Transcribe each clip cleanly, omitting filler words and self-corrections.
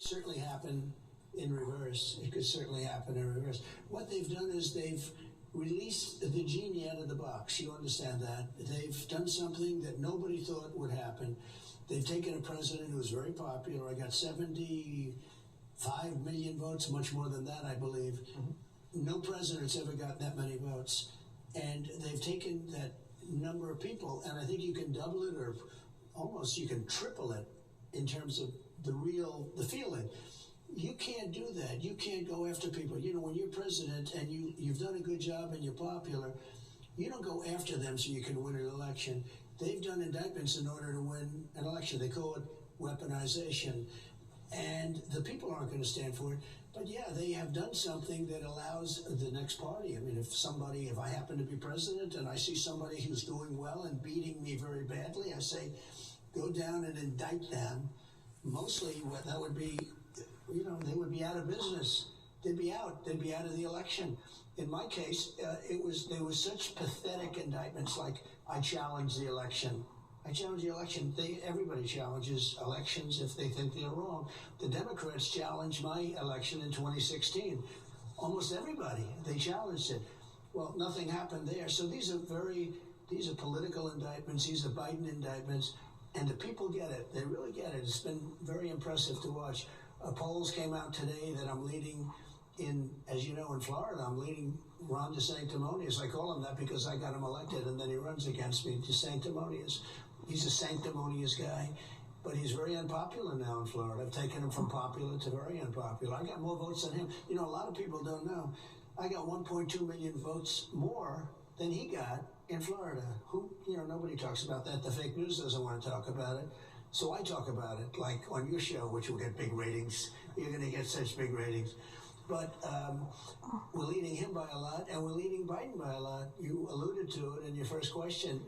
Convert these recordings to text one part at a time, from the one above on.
certainly happen in reverse. It could certainly happen in reverse. What they've done is they've released the genie out of the box. You understand that? They've done something that nobody thought would happen. They've taken a president who was very popular. I got 75 million votes, much more than that, I believe. Mm-hmm. No president's ever gotten that many votes. And they've taken that number of people, and I think you can double it, or almost you can triple it in terms of the feeling. You can't do that. You can't go after people. You know, when you're president and you've done a good job and you're popular, you don't go after them so you can win an election. They've done indictments in order to win an election. They call it weaponization. And the people aren't going to stand for it. But yeah, they have done something that allows the next party. I mean, if I happen to be president and I see somebody who's doing well and beating me very badly, I say, go down and indict them. Mostly that would be, you know, they would be out of business. They'd be out. They'd be out of the election. In my case, there was such pathetic indictments like, I challenged the election. I challenged the election. Everybody challenges elections if they think they're wrong. The Democrats challenged my election in 2016. Almost everybody, they challenged it. Well, nothing happened there. So these are political indictments. These are Biden indictments. And the people get it. They really get it. It's been very impressive to watch. Polls came out today that I'm leading as you know, in Florida, I'm leading Ron DeSanctimonious. I call him that because I got him elected, and then he runs against me, DeSanctimonious. He's a sanctimonious guy, but he's very unpopular now in Florida. I've taken him from popular to very unpopular. I got more votes than him. You know, a lot of people don't know. I got 1.2 million votes more than he got in Florida. Nobody talks about that. The fake news doesn't want to talk about it. So I talk about it, like on your show, which will get big ratings. You're going to get such big ratings. But we're leading him by a lot, and we're leading Biden by a lot. You alluded to it in your first question.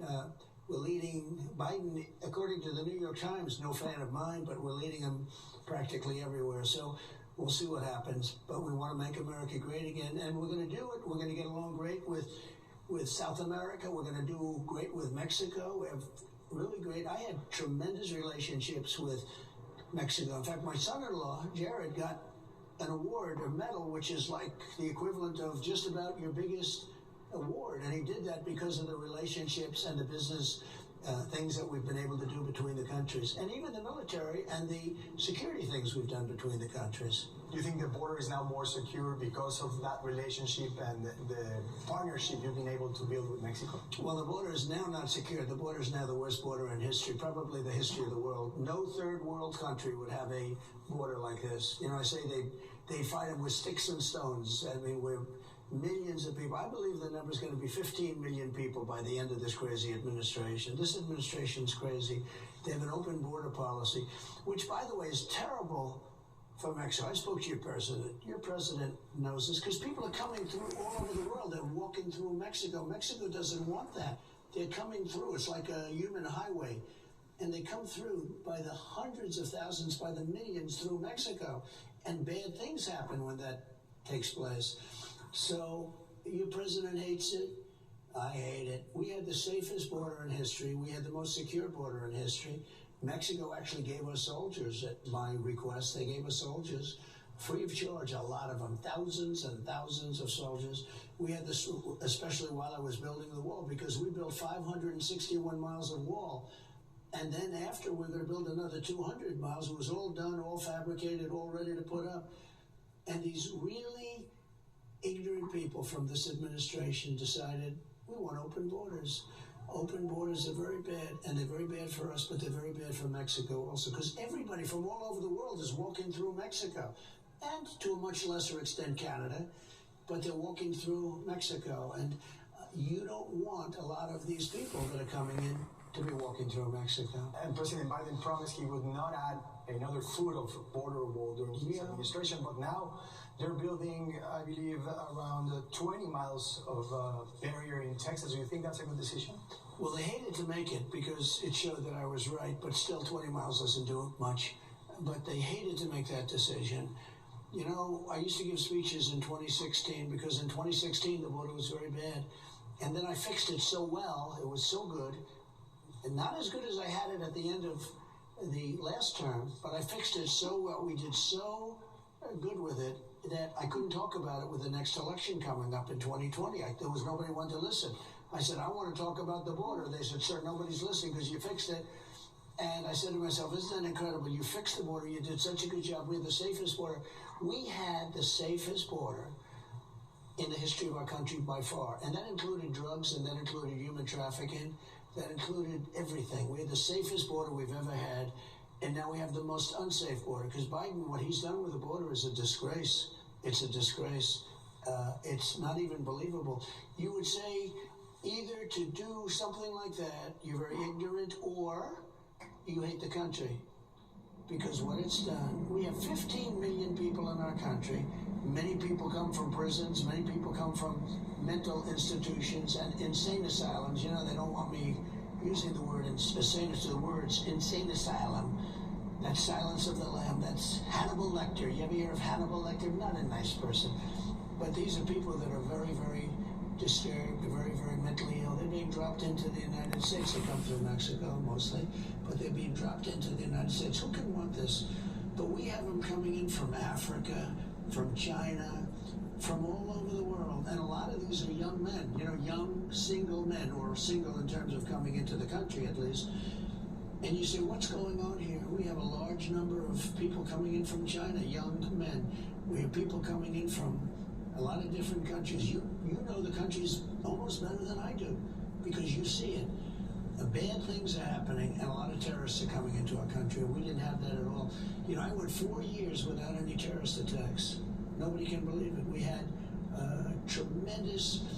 We're leading Biden, according to the New York Times, no fan of mine, but we're leading him practically everywhere. So we'll see what happens. But we want to make America great again, and we're going to do it. We're going to get along great with South America. We're going to do great with Mexico. We have really great. I had tremendous relationships with Mexico. In fact, my son-in-law, Jared, got an award, a medal, which is like the equivalent of just about your biggest award. And he did that because of the relationships and the business things that we've been able to do between the countries. And even the military and the security things we've done between the countries. Do you think the border is now more secure because of that relationship and the partnership you've been able to build with Mexico? Well, the border is now not secure. The border is now the worst border in history, probably the history of the world. No third world country would have a border like this. You know, I say they fight them with sticks and stones. I mean, we're millions of people. I believe the number is going to be 15 million people by the end of this crazy administration. This administration's crazy. They have an open border policy, which, by the way, is terrible for Mexico. I spoke to your president. Your president knows this because people are coming through all over the world. They're walking through Mexico. Mexico doesn't want that. They're coming through. It's like a human highway. And they come through by the hundreds of thousands, by the millions through Mexico. And bad things happen when that takes place. So your president hates it. I hate it. We had the safest border in history. We had the most secure border in history. Mexico actually gave us soldiers at my request. They gave us soldiers free of charge, a lot of them, thousands and thousands of soldiers. We had this, especially while I was building the wall, because we built 561 miles of wall. And then after, we're going to build another 200 miles. It was all done, all fabricated, all ready to put up. And these really ignorant people from this administration decided, we want open borders. Open borders are very bad, and they're very bad for us, but they're very bad for Mexico also, because everybody from all over the world is walking through Mexico, and to a much lesser extent Canada, but they're walking through Mexico, and you don't want a lot of these people that are coming in to be walking through Mexico. And President Biden promised he would not add another foot of border wall during his administration, but now they're building, I believe, around 20 miles of barrier in Texas. Do you think that's a good decision? Well, they hated to make it because it showed that I was right, but still 20 miles doesn't do much. But they hated to make that decision. You know, I used to give speeches in 2016 because in 2016 the border was very bad. And then I fixed it so well, it was so good, and not as good as I had it at the end of the last term, but I fixed it so well. We did so good with it that I couldn't talk about it with the next election coming up in 2020. There was nobody wanted to listen. I said, I want to talk about the border. They said, sir, nobody's listening because you fixed it. And I said to myself, isn't that incredible? You fixed the border. You did such a good job. We had the safest border. We had the safest border in the history of our country by far. And that included drugs, and that included human trafficking. That included everything. We had the safest border we've ever had. And now we have the most unsafe border. Because Biden, what he's done with the border is a disgrace. It's a disgrace. It's not even believable. You would say either to do something like that, you're very ignorant, or you hate the country. Because what it's done, we have 15 million people in our country. Many people come from prisons. Many people come from mental institutions and insane asylums. You know, they don't want me using the word insane asylum. That's Silence of the Lamb. That's Hannibal Lecter. You ever hear of Hannibal Lecter? Not a nice person. But these are people that are very, very disturbed, very, very mentally ill. They're being dropped into the United States. They come through Mexico mostly, but they're being dropped into the United States. Who can want this? But we have them coming in from Africa, from China, from all over the world. And a lot of these are young men, you know, young single men, or single in terms of coming into the country at least. And you say, what's going on here? We have a large number of people coming in from China, young men. We have people coming in from a lot of different countries. You know the countries almost better than I do because you see it. Bad things are happening, and a lot of terrorists are coming into our country, and we didn't have that at all. You know, I went 4 years without any terrorist attacks. Nobody can believe it. We had tremendous